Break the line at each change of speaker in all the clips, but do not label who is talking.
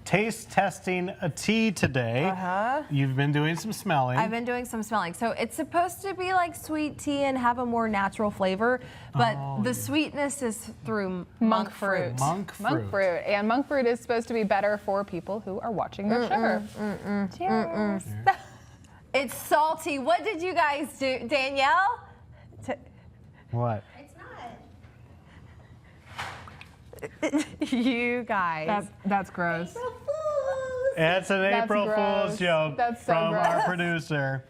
taste testing a tea today. You've been doing some smelling.
I've been doing some smelling. So it's supposed to be like sweet tea and have a more natural flavor, but the sweetness is through monk fruit.
Monk fruit.
And monk fruit is supposed to be better for people who are watching their sugar. Cheers.
It's salty. What did you guys do, Danielle?
What?
You guys.
That's gross.
It's an April Fool's joke from our producer.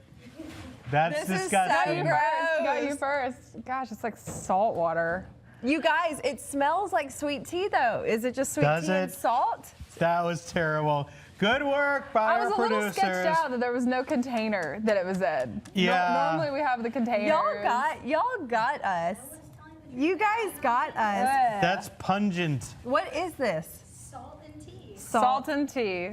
That's disgusting.
Got you first. Gosh, it's like salt water.
You guys, it smells like sweet tea though. Is it just sweet tea and salt?
That was terrible. Good work by our producers.
I was a little sketched out that there was no container that it was in.
Yeah.
Normally we have the container.
Y'all got us. You guys got us.
That's pungent.
What is this?
Salt and tea.
Salt and tea.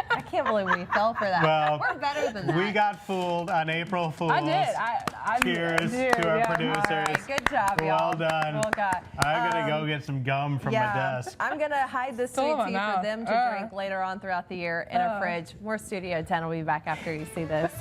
I can't believe we fell for that.
Well,
we're better than that.
We got fooled on April Fools.
I did.
Cheers to our producers.
All right, good job, y'all.
Well done.
Well got.
I'm going to go get some gum from my desk.
I'm going to hide the sweet tea for them to drink later on throughout the year in a fridge. More Studio 10 will be back after you see this.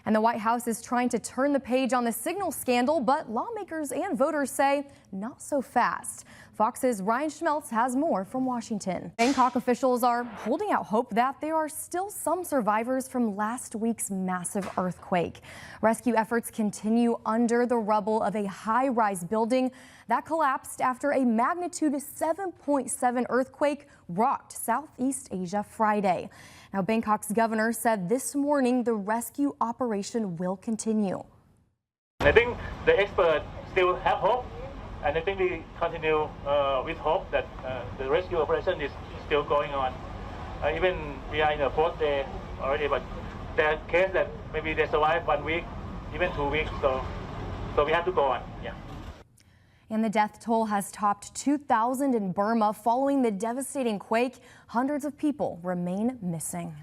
And the White House is trying to turn the page on the Signal scandal, but lawmakers and voters say not so fast. Fox's Ryan Schmeltz has more from Washington. Bangkok officials are holding out hope that there are still some survivors from last week's massive earthquake. Rescue efforts continue under the rubble of a high-rise building that collapsed after a magnitude 7.7 earthquake rocked Southeast Asia Friday. Now, Bangkok's governor said this morning the rescue operation will continue.
I think the experts still have hope, and I think we continue with hope that the rescue operation is still going on. Even we are in the 4th day already, but there are cases that maybe they survive 1 week, even 2 weeks, so we have to go on. Yeah.
And the death toll has topped 2,000 in Burma following the devastating quake. Hundreds of people remain missing.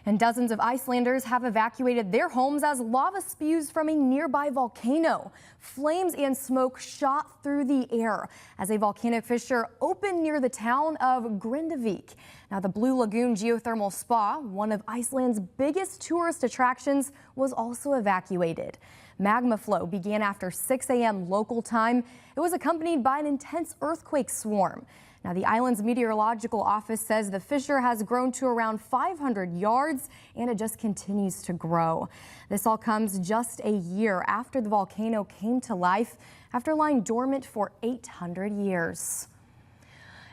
And dozens of Icelanders have evacuated their homes as lava spews from a nearby volcano. Flames and smoke shot through the air as a volcanic fissure opened near the town of Grindavik. Now, the Blue Lagoon Geothermal Spa, one of Iceland's biggest tourist attractions, was also evacuated. Magma flow began after 6 a.m. local time. It was accompanied by an intense earthquake swarm. Now, the island's meteorological office says the fissure has grown to around 500 yards and it just continues to grow. This all comes just a year after the volcano came to life after lying dormant for 800 years.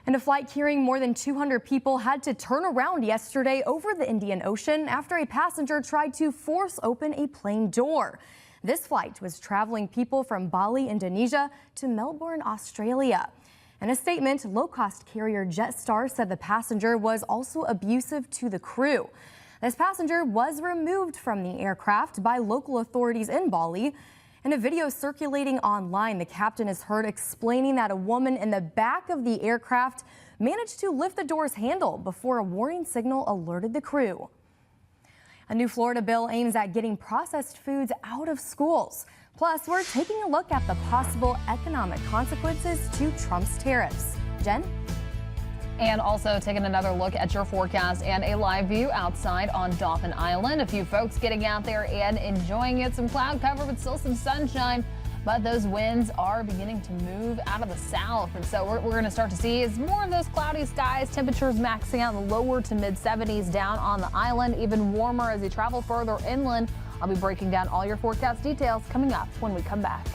And a flight carrying more than 200 people had to turn around yesterday over the Indian Ocean after a passenger tried to force open a plane door. This flight was traveling people from Bali, Indonesia to Melbourne, Australia. In a statement, low-cost carrier Jetstar said the passenger was also abusive to the crew. This passenger was removed from the aircraft by local authorities in Bali. In a video circulating online, the captain is heard explaining that a woman in the back of the aircraft managed to lift the door's handle before a warning signal alerted the crew. A new Florida bill aims at getting processed foods out of schools. Plus, we're taking a look at the possible economic consequences to Trump's tariffs. Jen?
And also taking another look at your forecast and a live view outside on Dauphin Island. A few folks getting out there and enjoying it. Some cloud cover, but still some sunshine. But those winds are beginning to move out of the south. And so what we're going to start to see is more of those cloudy skies. Temperatures maxing out in the lower to mid 70s down on the island. Even warmer as you travel further inland. I'll be breaking down all your forecast details coming up when we come back.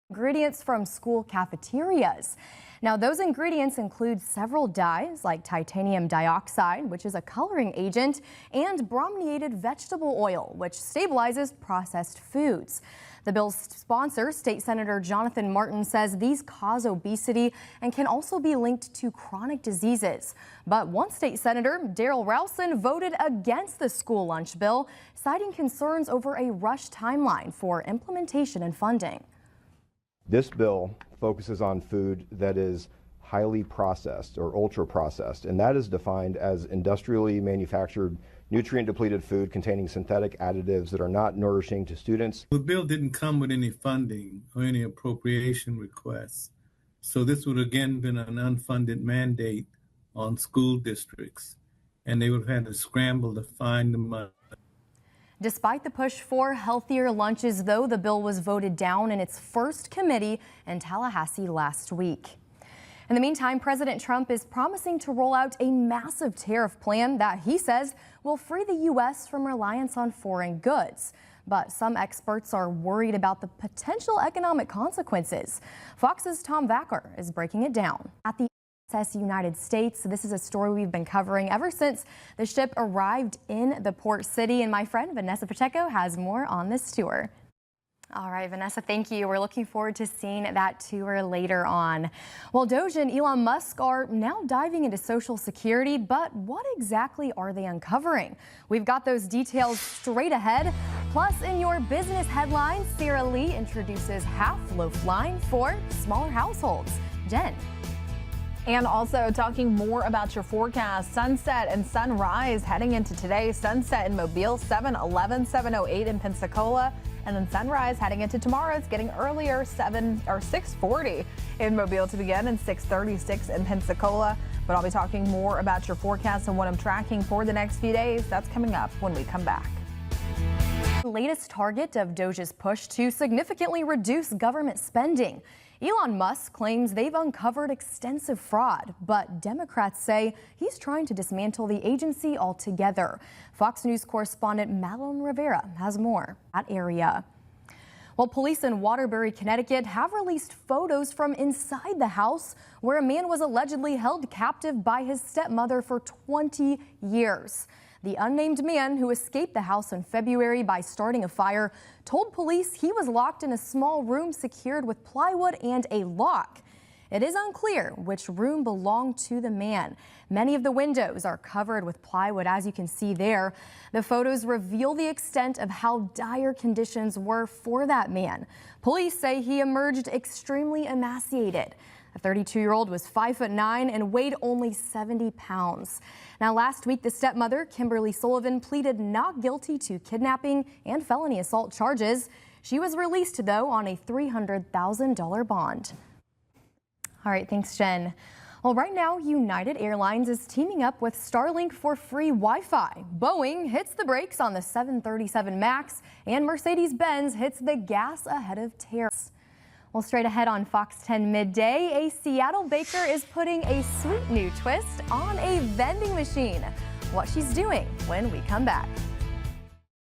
Ingredients from school cafeterias. Now, those ingredients include several dyes like titanium dioxide, which is a coloring agent, and brominated vegetable oil, which stabilizes processed foods. The bill's sponsor, State Senator Jonathan Martin, says these cause obesity and can also be linked to chronic diseases. But one state senator, Daryl Ralston, voted against the school lunch bill, citing concerns over a rushed timeline for implementation and funding.
This bill focuses on food that is highly processed or ultra processed, and that is defined as industrially manufactured nutrient-depleted food containing synthetic additives that are not nourishing to students.
The bill didn't come with any funding or any appropriation requests. So this would again been an unfunded mandate on school districts, and they would have had to scramble to find the money.
Despite the push for healthier lunches, though, the bill was voted down in its first committee in Tallahassee last week. In the meantime, President Trump is promising to roll out a massive tariff plan that he says will free the U.S. from reliance on foreign goods. But some experts are worried about the potential economic consequences. Fox's Tom Vacker is breaking it down. At the USS United States, this is a story we've been covering ever since the ship arrived in the port city, and my friend Vanessa Pacheco has more on this tour. All right, Vanessa, thank you. We're looking forward to seeing that tour later on. Well, Doge and Elon Musk are now diving into Social Security, but what exactly are they uncovering? We've got those details straight ahead. Plus, in your business headlines, Sara Lee introduces half-loaf line for smaller households. Jen.
And also talking more about your forecast, sunset and sunrise heading into today. Sunset in Mobile, 7:11, 7:08 in Pensacola. And then sunrise heading into tomorrow. It's getting earlier, 6:40 in Mobile to begin and 6:36 in Pensacola. But I'll be talking more about your forecast and what I'm tracking for the next few days. That's coming up when we come back.
The latest target of Doge's push to significantly reduce government spending. Elon Musk claims they've uncovered extensive fraud, but Democrats say he's trying to dismantle the agency altogether. Fox News correspondent Madeline Rivera has more at that area. Well, police in Waterbury, Connecticut have released photos from inside the house where a man was allegedly held captive by his stepmother for 20 years. The unnamed man, who escaped the house in February by starting a fire, told police he was locked in a small room secured with plywood and a lock. It is unclear which room belonged to the man. Many of the windows are covered with plywood, as you can see there. The photos reveal the extent of how dire conditions were for that man. Police say he emerged extremely emaciated. The 32-year-old was 5'9" and weighed only 70 pounds. Now, last week, the stepmother, Kimberly Sullivan, pleaded not guilty to kidnapping and felony assault charges. She was released, though, on a $300,000 bond. All right, thanks, Jen. Well, right now, United Airlines is teaming up with Starlink for free Wi-Fi. Boeing hits the brakes on the 737 MAX, and Mercedes-Benz hits the gas ahead of tariffs. Well, straight ahead on Fox 10 midday, a Seattle baker is putting a sweet new twist on a vending machine. What she's doing when we come back.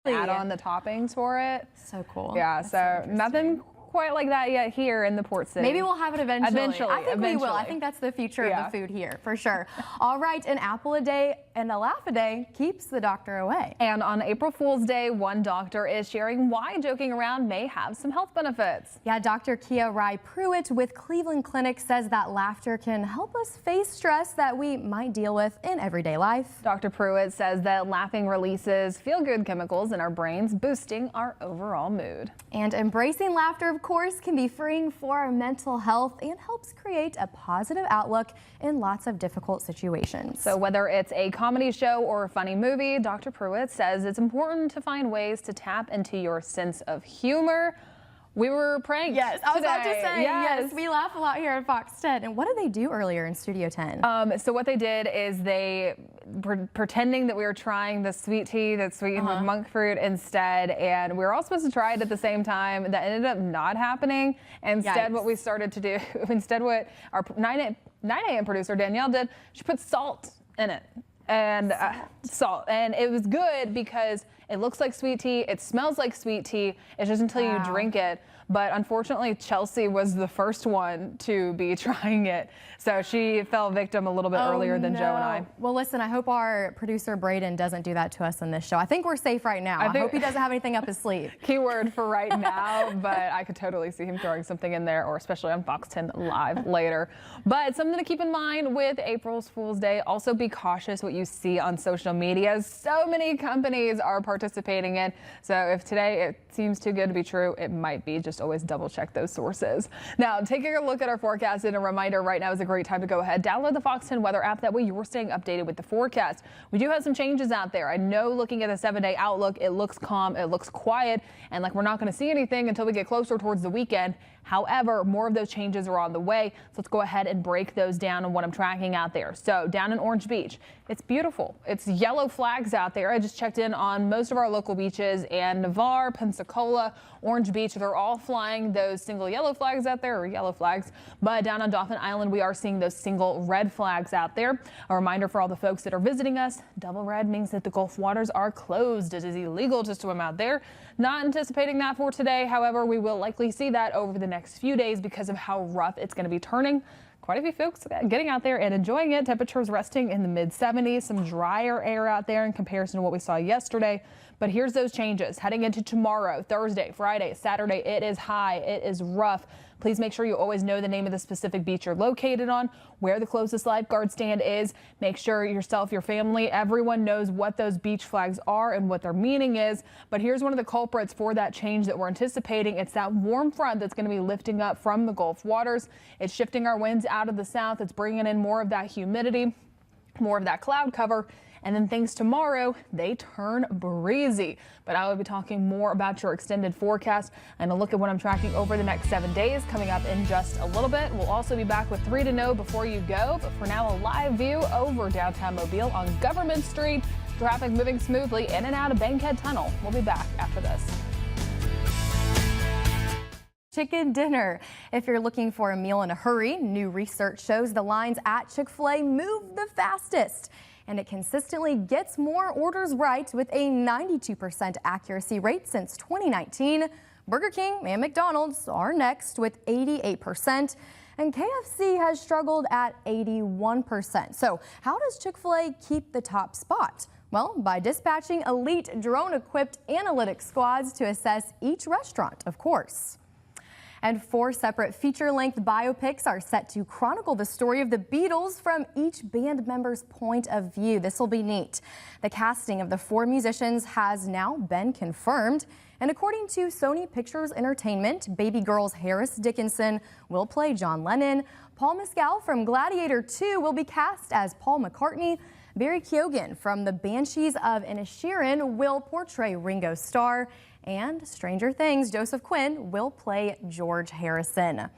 Add on the toppings for it.
So cool.
Yeah, so nothing quite like that yet here in the port city.
Maybe we'll have it eventually. I think we will. I
eventually.
think that's the future of the food here, for sure. All right, an apple a day and a laugh a day keeps the doctor away.
And on April Fool's Day, one doctor is sharing why joking around may have some health benefits.
Yeah, Dr. Kia Rai Pruitt with Cleveland Clinic says that laughter can help us face stress that we might deal with in everyday life.
Dr. Pruitt says that laughing releases feel-good chemicals in our brains, boosting our overall mood.
And embracing laughter, of course, can be freeing for our mental health and helps create a positive outlook in lots of difficult situations.
So whether it's a comedy show or a funny movie, Dr. Pruitt says it's important to find ways to tap into your sense of humor. We were pranked
Yes, I was about to
today.
say, yes, we laugh a lot here at Fox 10. And what did they do earlier in Studio 10?
So what they did is they pretending that we were trying the sweet tea that's sweetened with monk fruit instead, and we were all supposed to try it at the same time. That ended up not happening. Instead, what we started to do, what our 9 a.m. producer Danielle did, she put salt in it. And salt, and it was good because it looks like sweet tea, it smells like sweet tea. It's just until you drink it. But unfortunately, Chelsea was the first one to be trying it, so she fell victim a little bit earlier than Joe and I.
Well, listen, I hope our producer Braden doesn't do that to us in this show. I think we're safe right now. I hope he doesn't have anything up his sleeve.
Keyword for right now, but I could totally see him throwing something in there, or especially on Fox 10 Live later. But something to keep in mind with April Fool's Day, also be cautious what you see on social media. So many companies are
participating in. So if today it seems too good to be true, it might be. Just always double check those sources. Now, taking a look at our forecast, and a reminder, right now is a great time to go ahead, download the Fox 10 weather app. That way you're staying updated with the forecast. We do have some changes out there. I know looking at the 7-day outlook, it looks calm, it looks quiet, and like we're not going to see anything until we get closer towards the weekend. However, more of those changes are on the way. So let's go ahead and break those down on what I'm tracking out there. So down in Orange Beach, it's beautiful. It's yellow flags out there. I just checked in on most of our local beaches, and Navarre, Pensacola, Orange Beach, they're all flying those single yellow flags out there, or yellow flags. But down on Dauphin Island, we are seeing those single red flags out there. A reminder for all the folks that are visiting us, double red means that the Gulf waters are closed. It is illegal to swim out there. Not anticipating that for today. However, we will likely see that over the next few days because of how rough it's going to be turning. Quite a few folks getting out there and enjoying it. Temperatures resting in the mid-70s, some drier air out there in comparison to what we saw yesterday. But here's those changes heading into tomorrow, Thursday, Friday, Saturday. It is high. It is rough. Please make sure you always know the name of the specific beach you're located on, where the closest lifeguard stand is. Make sure yourself, your family, everyone knows what those beach flags are and what their meaning is. But here's one of the culprits for that change that we're anticipating. It's that warm front that's going to be lifting up from the Gulf waters. It's shifting our winds out of the south. It's bringing in more of that humidity, more of that cloud cover. And then things tomorrow, they turn breezy. But I will be talking more about your extended forecast and a look at what I'm tracking over the next 7 days coming up in just a little bit. We'll also be back with 3 to know before you go. But for now, a live view over downtown Mobile on Government Street. Traffic moving smoothly in and out of Bankhead Tunnel. We'll be back after this.
Chicken dinner. If you're looking for a meal in a hurry, new research shows the lines at Chick-fil-A move the fastest. And it consistently gets more orders right with a 92% accuracy rate since 2019. Burger King and McDonald's are next with 88%. And KFC has struggled at 81%. So how does Chick-fil-A keep the top spot? Well, by dispatching elite drone-equipped analytics squads to assess each restaurant, of course. And 4 separate feature-length biopics are set to chronicle the story of the Beatles from each band member's point of view. This will be neat. The casting of the 4 musicians has now been confirmed. And according to Sony Pictures Entertainment, baby girls Harris Dickinson will play John Lennon. Paul Mescal from Gladiator 2 will be cast as Paul McCartney. Barry Keoghan from the Banshees of Inisherin will portray Ringo Starr. And Stranger Things, Joseph Quinn will play George Harrison.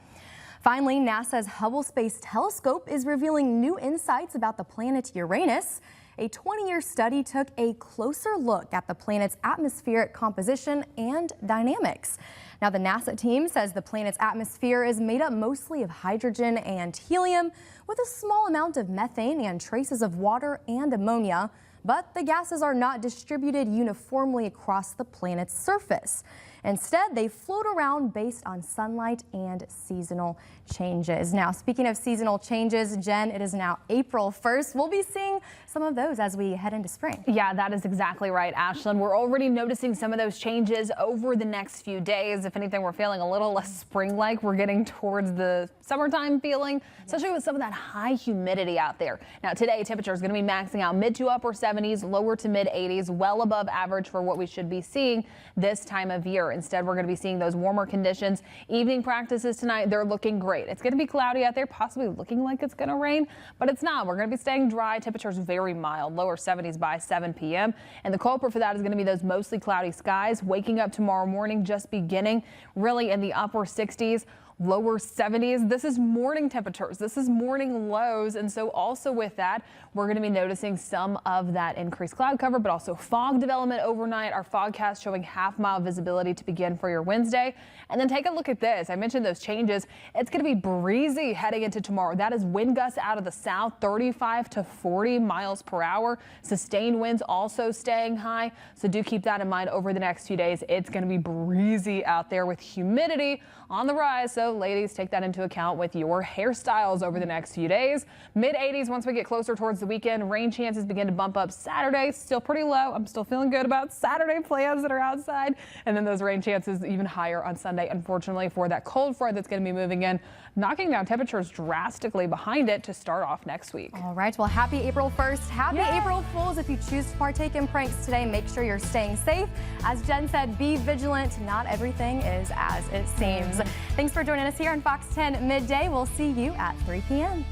Finally, NASA's Hubble Space Telescope is revealing new insights about the planet Uranus. A 20-year study took a closer look at the planet's atmospheric composition and dynamics. Now, the NASA team says the planet's atmosphere is made up mostly of hydrogen and helium, with a small amount of methane and traces of water and ammonia. But the gases are not distributed uniformly across the planet's surface. Instead, they float around based on sunlight and seasonal changes. Now, speaking of seasonal changes, Jen, it is now April 1st. We'll be seeing some of those as we head into spring.
Yeah, that is exactly right, Ashlyn. We're already noticing some of those changes over the next few days. If anything, we're feeling a little less spring-like. We're getting towards the summertime feeling, especially with some of that high humidity out there. Now, today, temperature is going to be maxing out mid to upper 70s, lower to mid 80s, well above average for what we should be seeing this time of year. Instead, we're going to be seeing those warmer conditions. Evening practices tonight, they're looking great. It's going to be cloudy out there, possibly looking like it's going to rain, but it's not. We're going to be staying dry. Temperatures very mild, lower 70s by 7 p.m. And the culprit for that is going to be those mostly cloudy skies. Waking up tomorrow morning, just beginning really in the upper 60s. Lower 70s. This is morning temperatures. This is morning lows. And so also with that, we're going to be noticing some of that increased cloud cover, but also fog development overnight. Our fogcast showing half-mile visibility to begin for your Wednesday. And then take a look at this. I mentioned those changes. It's going to be breezy heading into tomorrow. That is wind gusts out of the south, 35 to 40 miles per hour. Sustained winds also staying high. So do keep that in mind over the next few days. It's going to be breezy out there with humidity on the rise. So
Also, ladies, take that into account with your hairstyles over the next few days. Mid-80s once we get closer towards the weekend. Rain chances begin to bump up Saturday. Still pretty low. I'm still feeling good about Saturday plans that are outside. And then those rain chances even higher on Sunday, unfortunately, for that cold front that's going to be moving in, knocking down temperatures drastically behind it to start off next week.
All right. Well, happy April 1st. Happy April Fools. If you choose to partake in pranks today, make sure you're staying safe. As Jen said, be vigilant. Not everything is as it seems. Thanks for joining us here on Fox 10 Midday. We'll see you at 3 p.m.